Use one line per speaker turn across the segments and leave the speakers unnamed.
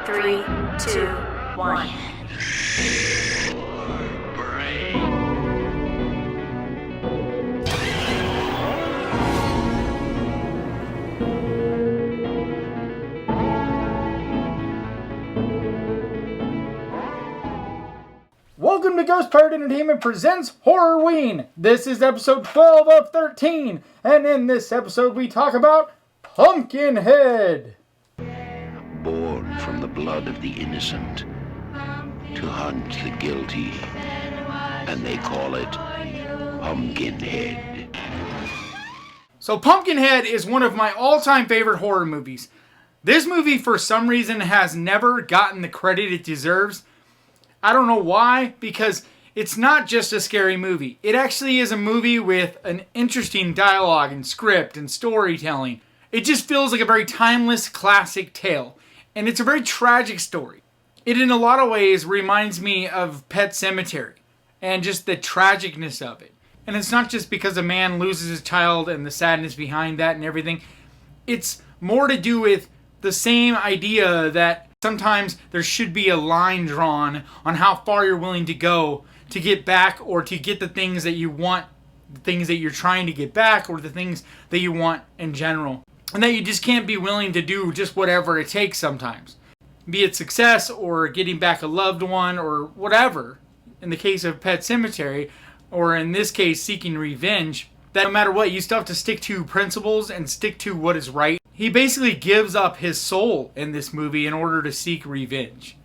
3, 2, 1.
Welcome to Ghost Pirate Entertainment presents Horrorween. This is episode 12 of 13, and in this episode we talk about Pumpkinhead.
Born from the blood of the innocent, to hunt the guilty, and they call it Pumpkinhead.
So Pumpkinhead is one of my all-time favorite horror movies. This movie, for some reason, has never gotten the credit it deserves. I don't know why, because it's not just a scary movie. It actually is a movie with an interesting dialogue and script and storytelling. It just feels like a very timeless classic tale. And it's a very tragic story. It, in a lot of ways, reminds me of Pet Sematary and just the tragicness of it. And it's not just because a man loses his child and the sadness behind that and everything. It's more to do with the same idea that sometimes there should be a line drawn on how far you're willing to go to get back, or to get the things that you want, the things that you're trying to get back, or the things that you want in general. And that you just can't be willing to do just whatever it takes sometimes. Be it success, or getting back a loved one, or whatever. In the case of Pet Sematary, or in this case, seeking revenge. That no matter what, you still have to stick to principles and stick to what is right. He basically gives up his soul in this movie in order to seek revenge.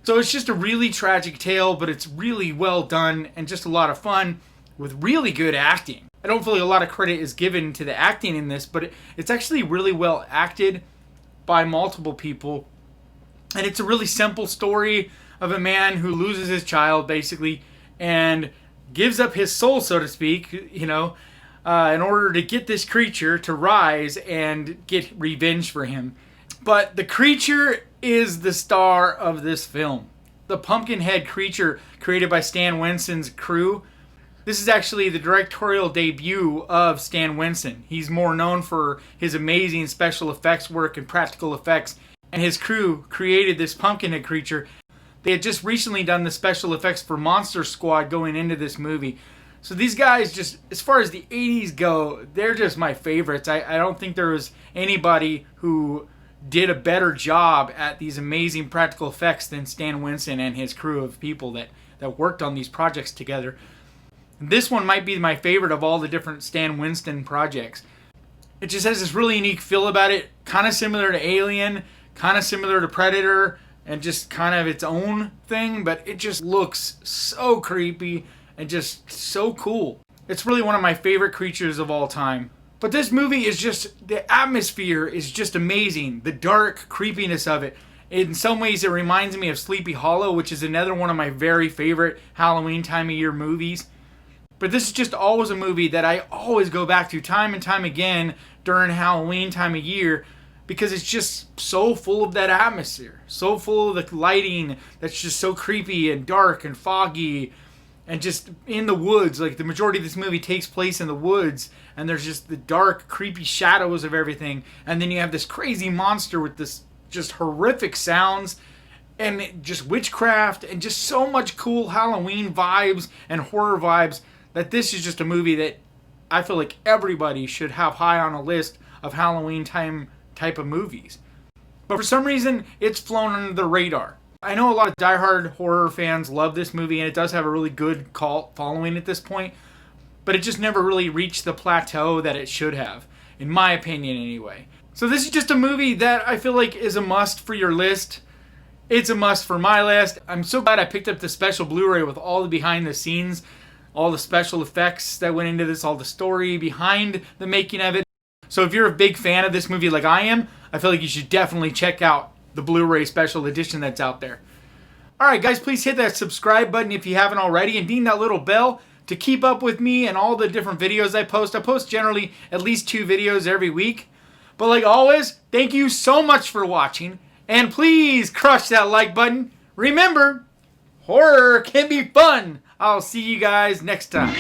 So it's just a really tragic tale, but it's really well done and just a lot of fun with really good acting. I don't feel like a lot of credit is given to the acting in this, but it's actually really well acted by multiple people. And it's a really simple story of a man who loses his child, basically, and gives up his soul, so to speak, in order to get this creature to rise and get revenge for him. But the creature is the star of this film. The Pumpkinhead creature, created by Stan Winston's crew. This is actually the directorial debut of Stan Winston. He's more known for his amazing special effects work and practical effects. And his crew created this Pumpkinhead creature. They had just recently done the special effects for Monster Squad going into this movie. So these guys, just as far as the 80s go, they're just my favorites. I don't think there was anybody who did a better job at these amazing practical effects than Stan Winston and his crew of people that worked on these projects together. This one might be my favorite of all the different Stan Winston projects. It just has this really unique feel about it, kind of similar to Alien, kind of similar to Predator, and just kind of its own thing, but it just looks so creepy and just so cool. It's really one of my favorite creatures of all time. But this movie is just, the atmosphere is just amazing. The dark creepiness of it. In some ways it reminds me of Sleepy Hollow, which is another one of my very favorite Halloween time of year movies. But this is just always a movie that I always go back to time and time again during Halloween time of year, because it's just so full of that atmosphere. So full of the lighting that's just so creepy and dark and foggy. And just in the woods, like the majority of this movie takes place in the woods, and there's just the dark, creepy shadows of everything. And then you have this crazy monster with this just horrific sounds, and just witchcraft, and just so much cool Halloween vibes and horror vibes, that this is just a movie that I feel like everybody should have high on a list of Halloween time type of movies. But for some reason, it's flown under the radar. I know a lot of diehard horror fans love this movie, and it does have a really good cult following at this point, but it just never really reached the plateau that it should have, in my opinion anyway. So this is just a movie that I feel like is a must for your list. It's a must for my list. I'm so glad I picked up the special Blu-ray with all the behind the scenes, all the special effects that went into this, all the story behind the making of it. So if you're a big fan of this movie like I am, I feel like you should definitely check out the Blu-ray special edition that's out there. Alright guys, please hit that subscribe button if you haven't already, and ding that little bell to keep up with me and all the different videos I post. I post generally at least 2 videos every week. But like always, thank you so much for watching, and please crush that like button. Remember, horror can be fun. I'll see you guys next time.